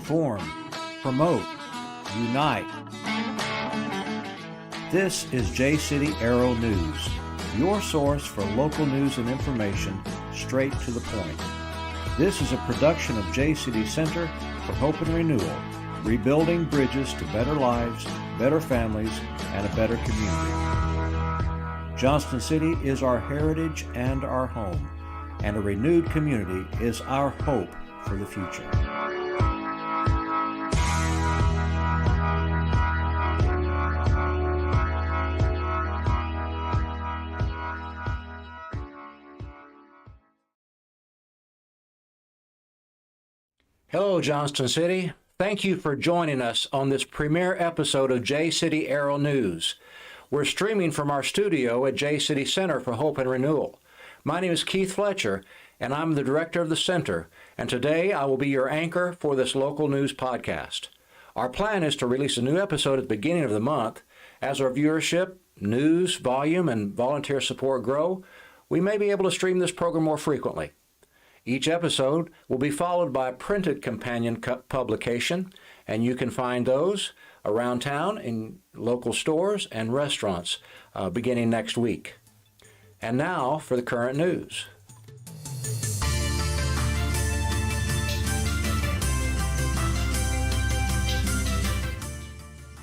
inform, promote, unite. This is JCity Arrow News, your source for local news and information straight to the point. This is a production of JCity Center for Hope and Renewal, rebuilding bridges to better lives, better families, and a better community. Johnston City is our heritage and our home, and a renewed community is our hope for the future. Hello, Johnston City. Thank you for joining us on this premiere episode of JCity Arrow News. We're streaming from our studio at JCity Center for Hope and Renewal. My name is Keith Fletcher, and I'm the director of the center, and today I will be your anchor for this local news podcast. Our plan is to release a new episode at the beginning of the month. As our viewership, news, volume, and volunteer support grow, we may be able to stream this program more frequently. Each episode will be followed by a printed companion publication, and you can find those around town in local stores and restaurants beginning next week. And now for the current news.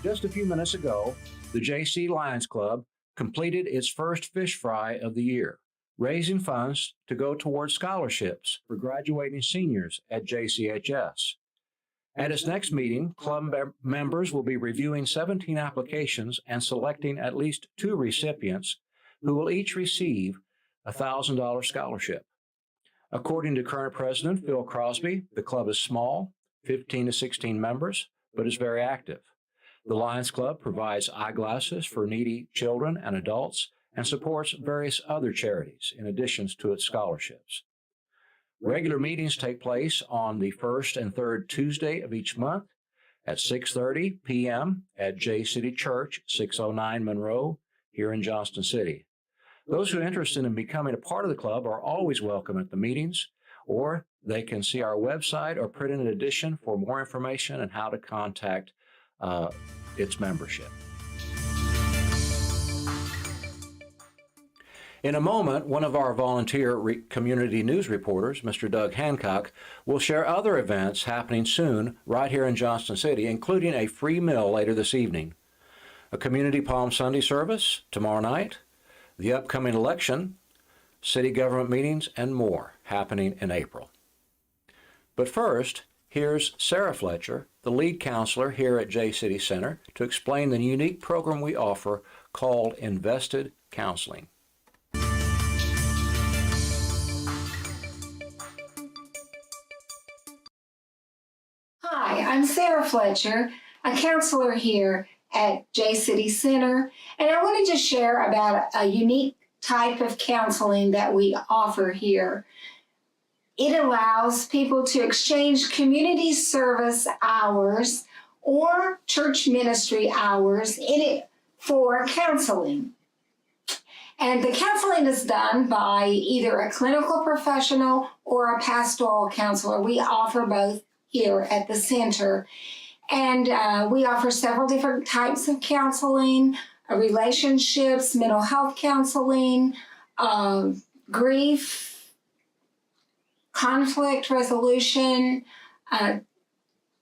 Just a few minutes ago, the JC Lions Club completed its first fish fry of the year, raising funds to go towards scholarships for graduating seniors at JCHS. At its next meeting, club members will be reviewing 17 applications and selecting at least 2 recipients who will each receive a $1,000 scholarship. According to current president Phil Crosby, the club is small, 15 to 16 members, but is very active. The Lions Club provides eyeglasses for needy children and adults and supports various other charities in addition to its scholarships. Regular meetings take place on the first and third Tuesday of each month at 6:30 p.m. at JCity Church, 609 Monroe, here in Johnston City. Those who are interested in becoming a part of the club are always welcome at the meetings, or they can see our website or print an edition for more information on how to contact its membership. In a moment, one of our volunteer community news reporters, Mr. Doug Hancock, will share other events happening soon right here in Johnston City, including a free meal later this evening, a community Palm Sunday service tomorrow night, the upcoming election, city government meetings, and more happening in April. But first, here's Sarah Fletcher, the lead counselor here at JCity Center, to explain the unique program we offer called Invested Counseling. Hi, I'm Sarah Fletcher, a counselor here at JCity Center, and I wanted to share about a unique type of counseling that we offer here. It allows people to exchange community service hours or church ministry hours for counseling. And the counseling is done by either a clinical professional or a pastoral counselor. We offer both here at the center. And we offer several different types of counseling, relationships, mental health counseling, grief, conflict resolution,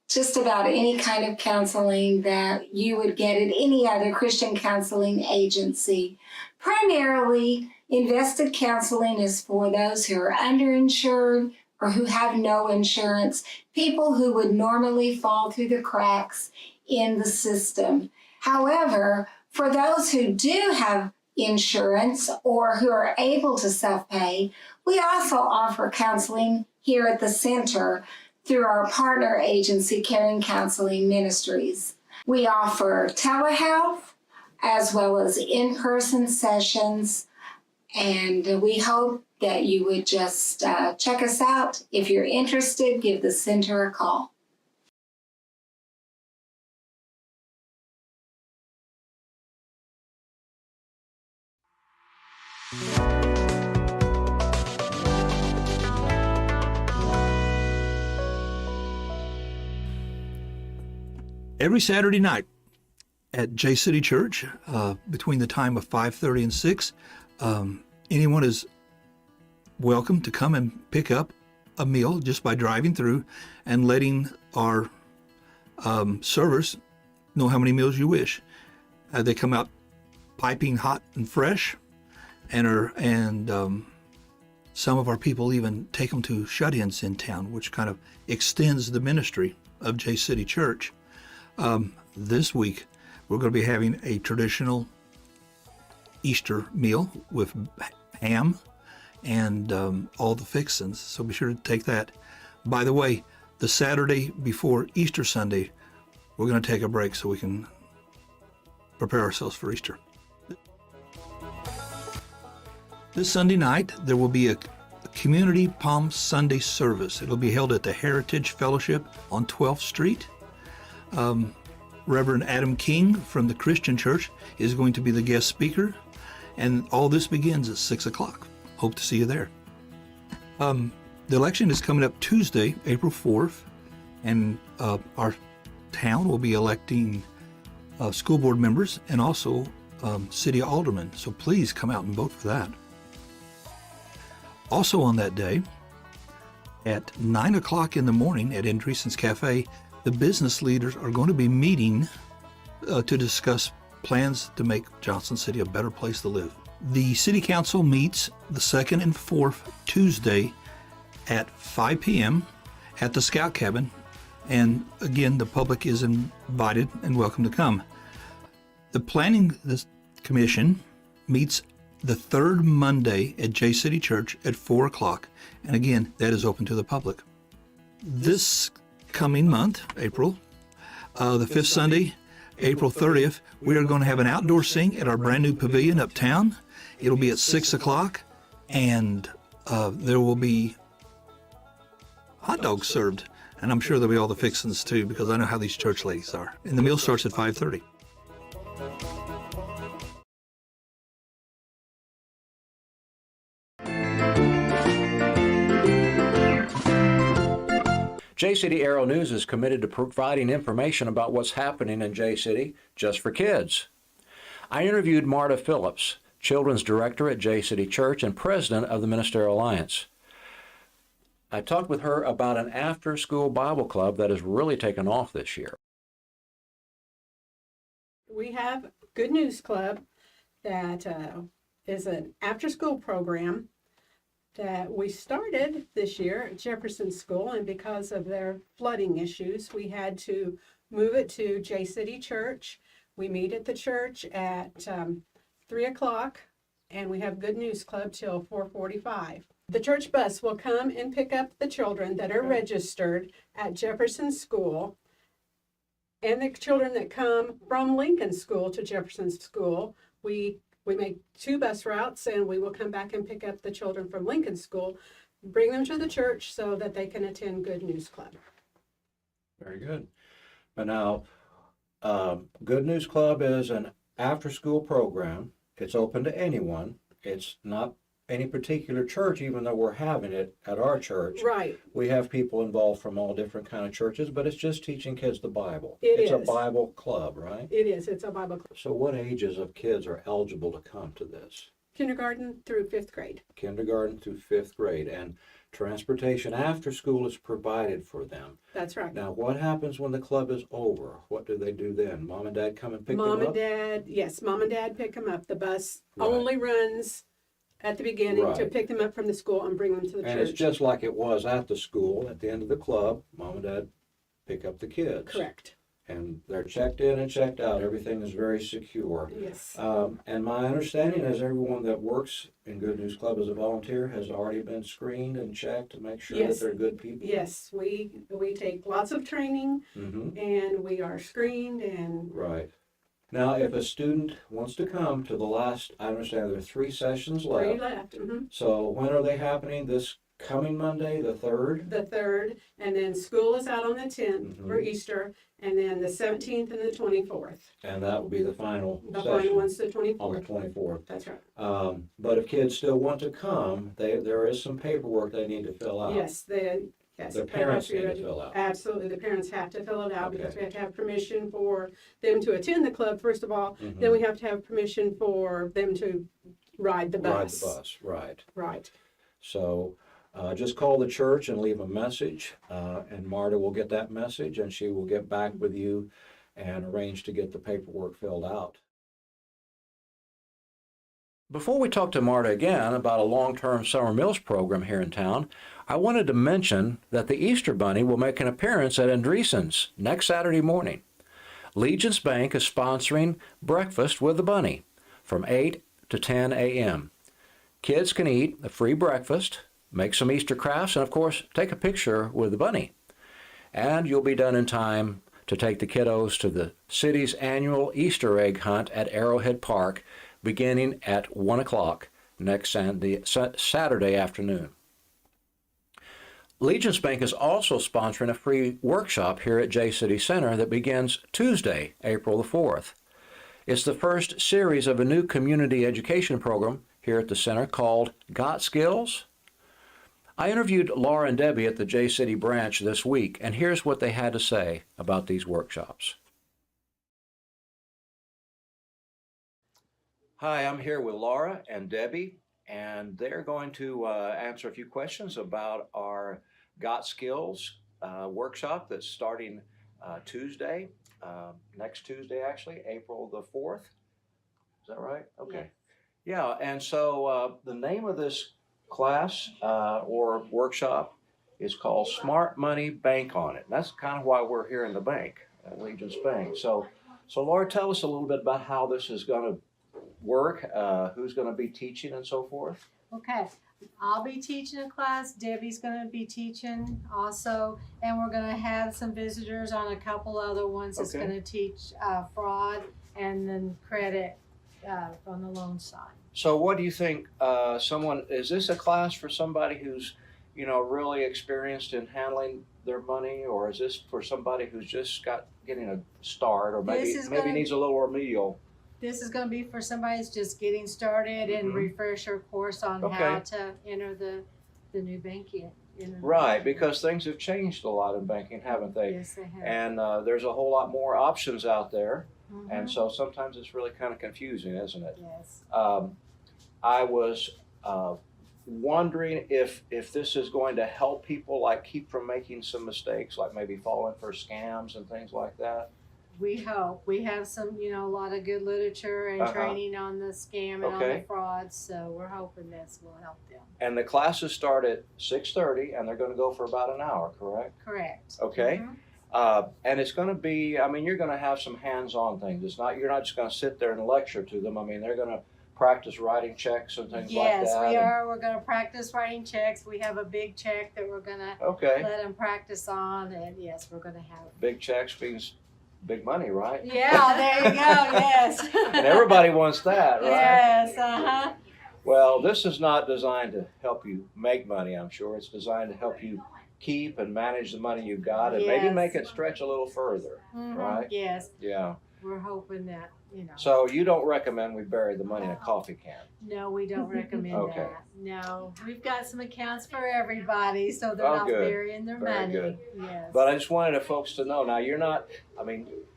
just about any kind of counseling that you would get at any other Christian counseling agency. Primarily, invested counseling is for those who are underinsured or who have no insurance, people who would normally fall through the cracks in the system. However, for those who do have insurance or who are able to self-pay, we also offer counseling here at the center through our partner agency, Caring Counseling Ministries. We offer telehealth as well as in-person sessions, and we hope that you would just check us out. If you're interested, give the center a call. every Saturday night at JCity Church between the time of 5:30 and 6. Anyone is welcome to come and pick up a meal just by driving through and letting our servers know how many meals you wish. They come out piping hot and fresh, and some of our people even take them to shut-ins in town, which kind of extends the ministry of JCity Church. This week, we're going to be having a traditional Easter meal with ham and all the fixings, so be sure to take that. By the way, the Saturday before Easter Sunday, we're going to take a break so we can prepare ourselves for Easter. This Sunday night, there will be a Community Palm Sunday service. It'll be held at the Heritage Fellowship on 12th Street. Reverend Adam King from the Christian Church is going to be the guest speaker, and all this begins at 6 o'clock. Hope to see you there. The election is coming up Tuesday, April 4th, and our town will be electing school board members and also city aldermen, so please come out and vote for that. Also on that day, at 9 o'clock in the morning at Andreessen's Cafe, the business leaders are going to be meeting to discuss plans to make Johnson City a better place to live. The City Council meets the second and fourth Tuesday at 5 p.m. at the Scout Cabin, and again, the public is invited and welcome to come. The Planning Commission meets the third Monday at JCity Church at 4 o'clock, and again, that is open to the public. This coming month, April, the fifth Sunday, April 30th, we are going to have an outdoor sing at our brand new pavilion uptown. It'll be at 6 o'clock, and there will be hot dogs served, and I'm sure there'll be all the fixings too, because I know how these church ladies are. And the meal starts at 5:30. JCity Arrow News is committed to providing information about what's happening in JCity just for kids. I interviewed Marta Phillips, Children's Director at JCity Church and President of the Ministerial Alliance. I talked with her about an after-school Bible club that has really taken off this year. We have Good News Club that is an after-school program that we started this year at Jefferson School, and because of their flooding issues, we had to move it to JCity Church. We meet at the church at 3 o'clock, and we have Good News Club till 4:45. The church bus will come and pick up the children that are registered at Jefferson School, and the children that come from Lincoln School to Jefferson School. We make 2 bus routes, and we will come back and pick up the children from Lincoln School, bring them to the church so that they can attend Good News Club. Very good. But now, Good News Club is an after-school program. It's open to anyone. It's not any particular church, even though we're having it at our church. Right. We have people involved from all different kind of churches, but it's just teaching kids the Bible. It's a Bible club, right? It is. It's a Bible club. So what ages of kids are eligible to come to this? Kindergarten through 5th grade. Kindergarten through 5th grade. And transportation after school is provided for them. That's right. Now, what happens when the club is over? What do they do then? Mom and Dad come and pick them up? Mom and Dad pick them up. The bus Right. only runs at the beginning to Right. pick them up from the school and bring them to the And church. it's just like it was at the school. At the end of the club, Mom and Dad pick up the kids. Correct. And they're checked in and checked out. Everything is very secure. Yes. And my understanding is everyone that works in Good News Club as a volunteer has already been screened and checked to make sure Yes. that they're good people. Yes, we take lots of training, Mm-hmm. and we are screened, and Right. Now, if a student wants to come to the last, I understand there are 3 sessions three left. left. Mm-hmm. So when are they happening? This coming Monday, the 3rd? The 3rd, and then school is out on the 10th for Easter, and then the 17th and the 24th. And that will be the final The session final one's the on the 24th. 24th. That's right. But if kids still want to come, there is some paperwork they need to fill out. Yes, Yes, The if they have parents to be need to registered. fill out. Absolutely, the parents have to fill it out because Okay. we have to have permission for them to attend the club, first of all. Mhm. Then we have to have permission for them to ride the bus. Ride the bus, right. Right. So just call the church and leave a message, and Marta will get that message and she will get back with you and arrange to get the paperwork filled out. Before we talk to Marta again about a long-term summer meals program here in town, I wanted to mention that the Easter Bunny will make an appearance at Andreessen's next Saturday morning. Legion's Bank is sponsoring Breakfast with the Bunny from 8 to 10 a.m. Kids can eat a free breakfast, make some Easter crafts, and of course, take a picture with the bunny. And you'll be done in time to take the kiddos to the city's annual Easter egg hunt at Arrowhead Park beginning at 1 o'clock next Saturday afternoon. Legion's Bank is also sponsoring a free workshop here at JCity Center that begins Tuesday, April the 4th. It's the first series of a new community education program here at the center called Got Skills? I interviewed Laura and Debbie at the JCity branch this week, and here's what they had to say about these workshops. Hi, I'm here with Laura and Debbie, and they're going to answer a few questions about our Got Skills workshop that's starting Tuesday, next Tuesday actually, April the 4th. Is that right? Okay. Yeah, and so the name of this class or workshop is called Smart Money Bank on It. That's kind of why we're here in the bank, at Legion's Bank. So Laura, tell us a little bit about how this is going to work, who's going to be teaching and so forth. Okay, I'll be teaching a class, Debbie's gonna be teaching also, and we're gonna have some visitors on a couple other ones that's Okay. gonna teach fraud and then credit on the loan side. So what do you think, is this a class for somebody who's, really experienced in handling their money, or is this for somebody who's just getting a start, or maybe needs a little remedial? This is gonna be for somebody who's just getting started and Mhm. refresher course on Okay. how to enter the new banking. Right, because things have changed a lot in banking, haven't they? Yes, they have. And there's a whole lot more options out there, and Mhm. so sometimes it's really kind of confusing, isn't it? Yes. I was wondering if this is going to help people like keep from making some mistakes, like maybe falling for scams and things like that. We hope. We have some, a lot of good literature and Uh-huh. training on the scam and on Okay. the fraud, so we're hoping this will help them. And the classes start at 6:30, and they're going to go for about an hour, correct? Correct. Okay. Mhm. And it's going to be, you're going to have some hands-on things. You're not just going to sit there and lecture to them. They're going to practice writing checks and things like that. Yes, we are. We're going to practice writing checks. We have a big check that we're going to Okay. let them practice on, and yes, we're going to have. Big checks means big money, right? Yeah, there you go. Yes. And everybody wants that, right? Yes. Uh-huh. Well, this is not designed to help you make money, I'm sure. It's designed to help you keep and manage the money you've got and maybe Yes. make it stretch a little further, Mhm. right? Yes. Yeah. We're hoping that, So you don't recommend we bury the money in a coffee can? No, we don't recommend Okay. that. No, we've got some accounts for everybody, so they're Oh, not good. burying their Very money. good. Yes. But I just wanted the folks to know, now you're not,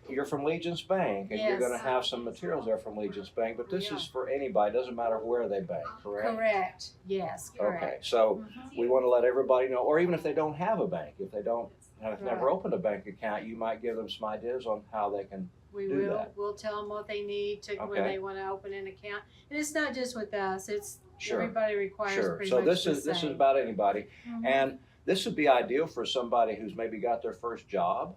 you're from Legion's Bank and you're Yes. going to have some materials there from Legion's Bank, but this Yeah. is for anybody, doesn't matter where they bank, correct? Correct. Yes, correct. Okay, so Mhm. we want to let everybody know, or even if they don't have a bank, if they have never Right. opened a bank account, you might give them some ideas on how they can. We do will. that. We'll tell them what they need to Okay. when they want to open an account. And it's not just with us. It's Sure. everybody requires Sure. pretty So much this the is same. about anybody, Mhm. and this would be ideal for somebody who's maybe got their first job,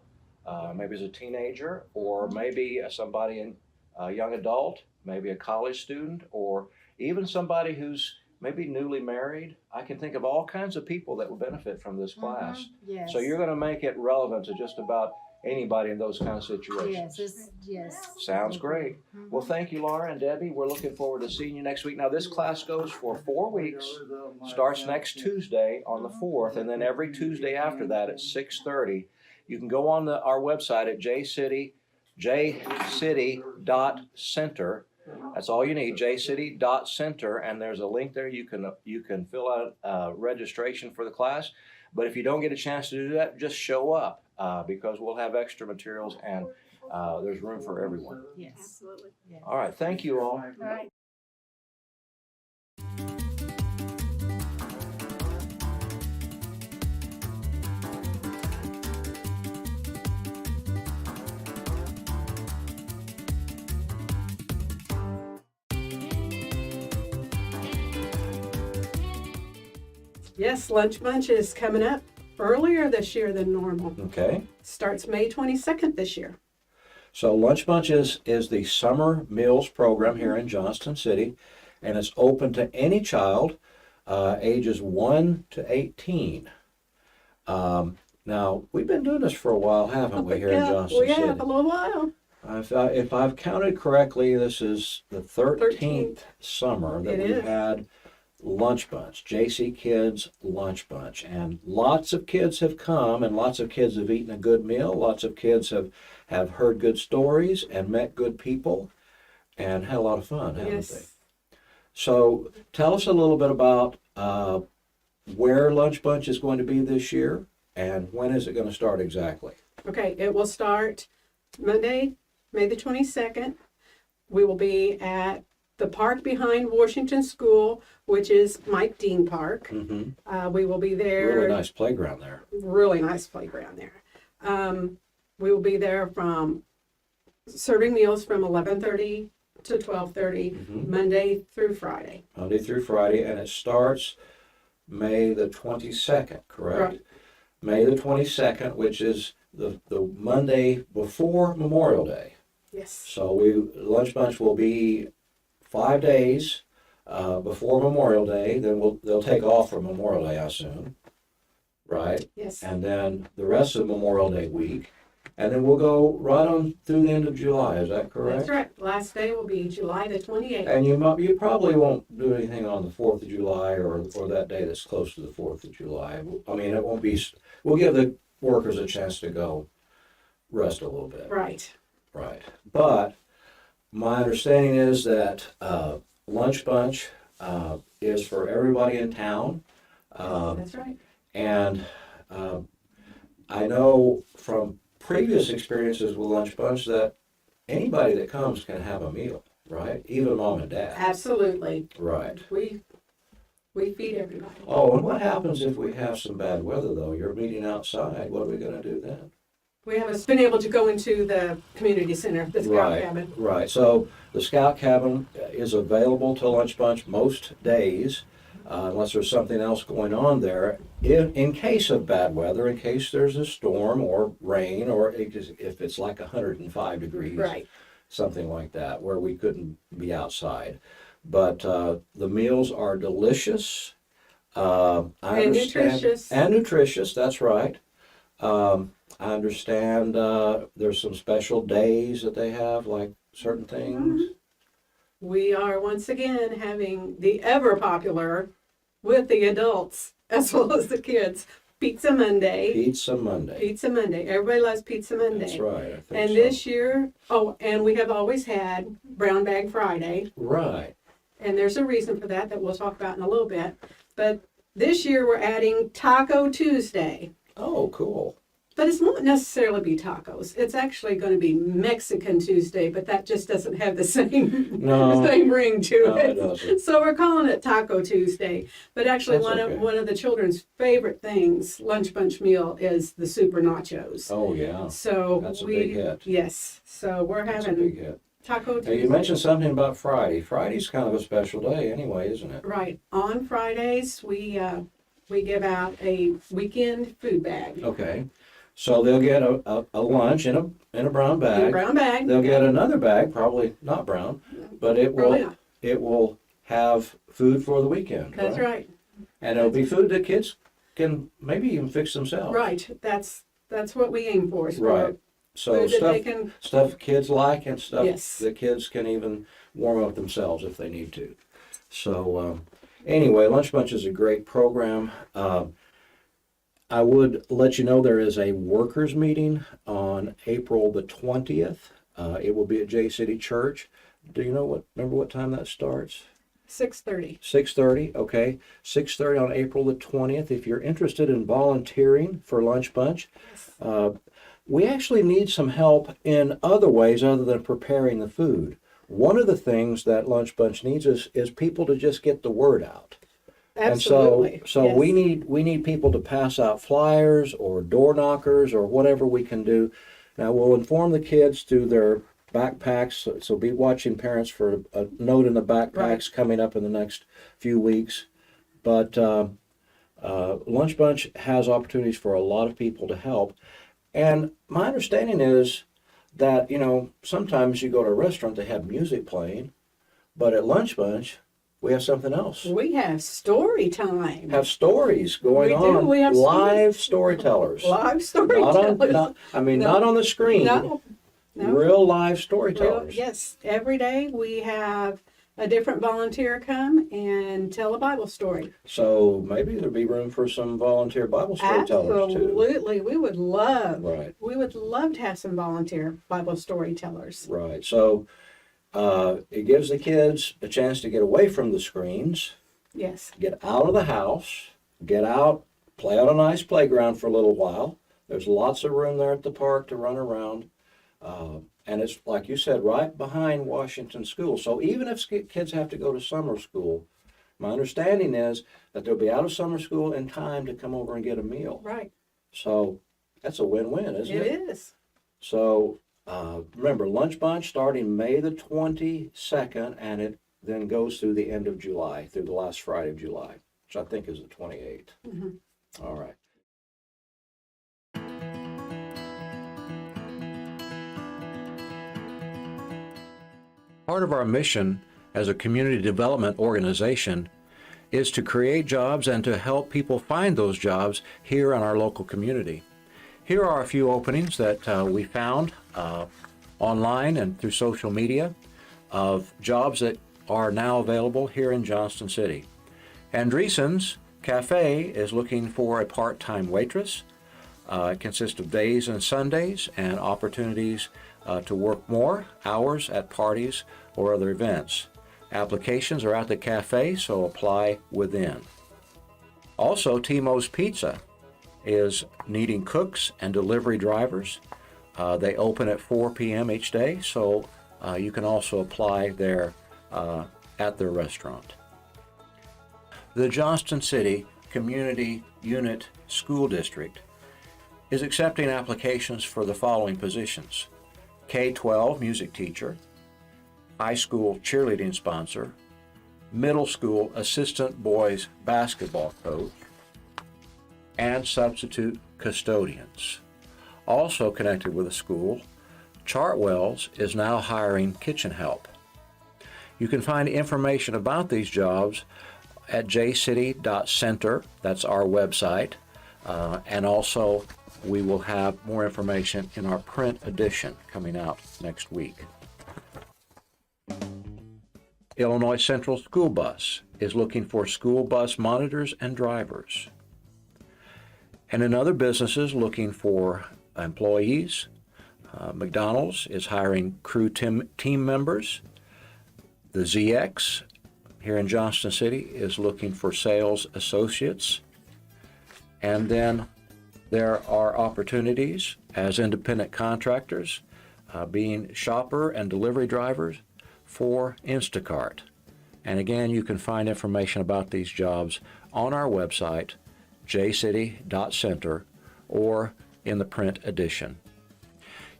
maybe as a teenager, or Mhm. maybe somebody in a young adult, maybe a college student, or even somebody who's maybe newly married. I can think of all kinds of people that would benefit from this class. Mhm. Yes. So you're going to make it relevant to just about anybody in those kind of situations. Yes. Sounds great. Mhm. Well, thank you, Laura and Debbie. We're looking forward to seeing you next week. Now, this class goes for 4 weeks, starts next Tuesday on the 4th, and then every Tuesday after that at 6:30. You can go on our website at jcity.center. That's all you need, jcity.center, and there's a link there. You can fill out registration for the class. But if you don't get a chance to do that, just show up because we'll have extra materials and there's room for everyone. Yes. Absolutely. Yeah. All right, thank you all. All right. Yes, Lunch Bunch is coming up earlier this year than normal. Okay. Starts May 22nd this year. So Lunch Bunch is the summer meals program here in Johnston City, and it's open to any child ages 1 to 18. Now, we've been doing this for a while, haven't we, here in Johnston we City? have a little while. If I've counted correctly, this is the 13th 13th. summer that It we've is. had Lunch Bunch, JC Kids Lunch Bunch. And lots of kids have come and lots of kids have eaten a good meal. Lots of kids have heard good stories and met good people and had a lot of fun, haven't they? Yes. So tell us a little bit about where Lunch Bunch is going to be this year and when is it going to start exactly? Okay, it will start Monday, May the 22nd. We will be at the park behind Washington School, which is Mike Dean Park. Mm-hmm. We will be there. Really nice playground there. Really nice playground there. We will be there from serving meals from 11:30 to 12:30, Mhm. Monday through Friday. Monday through Friday, and it starts May the 22nd, correct? Right. May the 22nd, which is the Monday before Memorial Day. Yes. So Lunch Bunch will be 5 days before Memorial Day. Then they'll take off for Memorial Day, I assume, right? Yes. And then the rest of Memorial Day week, and then we'll go right on through the end of July. Is that correct? That's right. Last day will be July the 28th. And you probably won't do anything on the 4th of July or that day that's close to the 4th of July. I mean, it won't be, we'll give the workers a chance to go rest a little bit. Right. Right. But my understanding is that Lunch Bunch is for everybody in town. That's right. And I know from previous experiences with Lunch Bunch that anybody that comes can have a meal, right? Even mom and dad. Absolutely. Right. We feed everybody. Oh, and what happens if we have some bad weather, though? You're meeting outside. What are we going to do then? We haven't been able to go into the community center, the scout cabin. Right. So the scout cabin is available to Lunch Bunch most days, unless there's something else going on there. In case of bad weather, in case there's a storm or rain, or if it's like 105 degrees, Right. something like that, where we couldn't be outside. But the meals are delicious. I And understand- nutritious. And nutritious, that's right. I understand there's some special days that they have, like certain things. We are once again having the ever popular with the adults as well as the kids, Pizza Monday. Pizza Monday. Pizza Monday. Everybody loves Pizza Monday. That's right, I think And so. this year, and we have always had Brown Bag Friday. Right. And there's a reason for that we'll talk about in a little bit. But this year we're adding Taco Tuesday. Oh, cool. But it won't necessarily be tacos. It's actually going to be Mexican Tuesday, but that just doesn't have the same No. same ring to No, it. it doesn't. So we're calling it Taco Tuesday. But actually, That's one okay. of the children's favorite things, lunch bunch meal, is the super nachos. Oh, yeah. So That's a big hit. Yes. So we're That's a having big hit. Taco Now, Tuesday. you mentioned something about Friday. Friday's kind of a special day anyway, isn't it? Right. On Fridays, we give out a weekend food bag. Okay. So they'll get a lunch in a brown In bag. a brown bag. They'll get another bag, probably not brown, but Probably not. it will have food for the weekend. That's right. And it'll be food that kids can maybe even fix themselves. Right. That's what we aim for. is for Right. So food that they stuff can. stuff kids like and stuff Yes. that kids can even warm up themselves if they need to. So anyway, Lunch Bunch is a great program. I would let you know there is a workers meeting on April the 20th. It will be at JCity Church. Do you remember what time that starts? 6:30. 6:30, okay. 6:30 on April the 20th. If you're interested in volunteering for Lunch Bunch, we actually need some help in other ways other than preparing the food. One of the things that Lunch Bunch needs is people to just get the word out. Absolutely. And so yes. we need people to pass out flyers or door knockers or whatever we can do. Now we'll inform the kids through their backpacks, so be watching parents for a note in the backpacks Right. coming up in the next few weeks. But Lunch Bunch has opportunities for a lot of people to help. And my understanding is that, sometimes you go to a restaurant, they have music playing, but at Lunch Bunch, we have something else. We have story time. Have stories going We do. on. We have live storytellers. Live storytellers. Not on the screen. No. Real live Real- storytellers. yes. Every day we have a different volunteer come and tell a Bible story. So maybe there'd be room for some volunteer Bible storytellers too. Absolutely. We would love Right. to have some volunteer Bible storytellers. Right. So it gives the kids a chance to get away from the screens, Yes. get out of the house, get out, play on a nice playground for a little while. There's lots of room there at the park to run around. And it's, like you said, right behind Washington School. So even if kids have to go to summer school, my understanding is that they'll be out of summer school in time to come over and get a meal. Right. So that's a win-win, isn't it? It is. So remember, Lunch Bunch starting May the 22nd, and it then goes through the end of July, through the last Friday of July, which I think is the 28th. Mhm. All right. Part of our mission as a community development organization is to create jobs and to help people find those jobs here in our local community. Here are a few openings that we found online and through social media of jobs that are now available here in Johnston City. Andreessen's Cafe is looking for a part-time waitress. It consists of days and Sundays and opportunities to work more hours at parties or other events. Applications are at the cafe, so apply within. Also, Timo's Pizza is needing cooks and delivery drivers. They open at 4 p.m. each day, so you can also apply there at their restaurant. The Johnston City Community Unit School District is accepting applications for the following positions: K-12 music teacher, high school cheerleading sponsor, middle school assistant boys basketball coach, and substitute custodians. Also connected with the school, Chartwells is now hiring kitchen help. You can find information about these jobs at jcity.center, that's our website, and also we will have more information in our print edition coming out next week. Illinois Central School Bus is looking for school bus monitors and drivers. And in other businesses looking for employees, McDonald's is hiring crew team members. The ZX here in Johnston City is looking for sales associates. And then there are opportunities as independent contractors, being shopper and delivery drivers for Instacart. And again, you can find information about these jobs on our website, jcity.center, or in the print edition.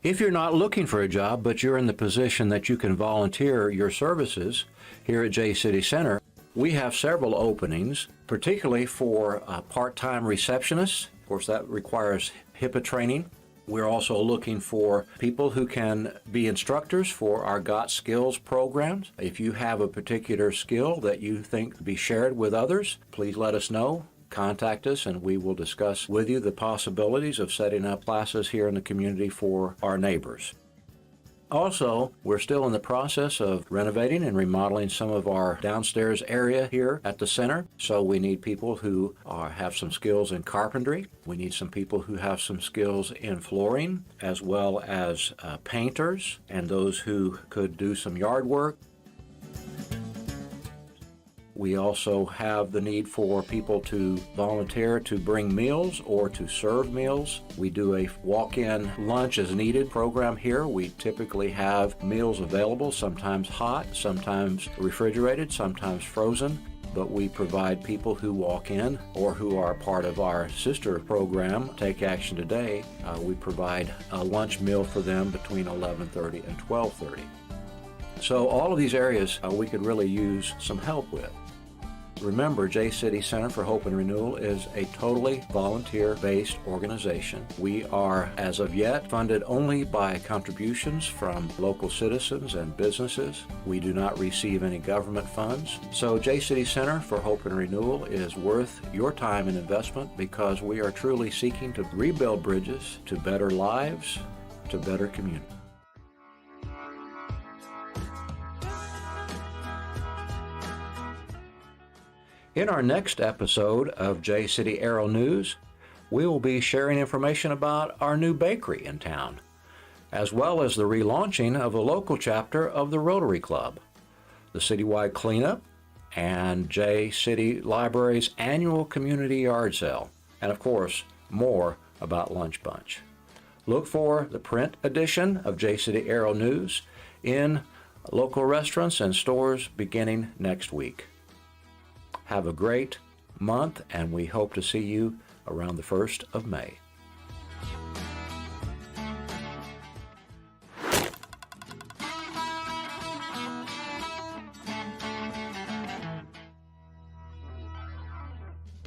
If you're not looking for a job, but you're in the position that you can volunteer your services here at JCity Center, we have several openings, particularly for part-time receptionists. Of course, that requires HIPAA training. We're also looking for people who can be instructors for our Got Skills programs. If you have a particular skill that you think could be shared with others, please let us know. Contact us and we will discuss with you the possibilities of setting up classes here in the community for our neighbors. Also, we're still in the process of renovating and remodeling some of our downstairs area here at the center. So we need people who have some skills in carpentry. We need some people who have some skills in flooring, as well as painters and those who could do some yard work. We also have the need for people to volunteer to bring meals or to serve meals. We do a walk-in lunch as needed program here. We typically have meals available, sometimes hot, sometimes refrigerated, sometimes frozen. But we provide people who walk in or who are part of our sister program, Take Action Today. We provide a lunch meal for them between 11:30 and 12:30. So all of these areas we could really use some help with. Remember, JCity Center for Hope and Renewal is a totally volunteer-based organization. We are, as of yet, funded only by contributions from local citizens and businesses. We do not receive any government funds. So JCity Center for Hope and Renewal is worth your time and investment because we are truly seeking to rebuild bridges to better lives, to better communities. In our next episode of JCity Aero News, we will be sharing information about our new bakery in town, as well as the relaunching of the local chapter of the Rotary Club, the citywide cleanup, and JCity Library's annual community yard sale, and of course, more about Lunch Bunch. Look for the print edition of JCity Aero News in local restaurants and stores beginning next week. Have a great month, and we hope to see you around the 1st of May.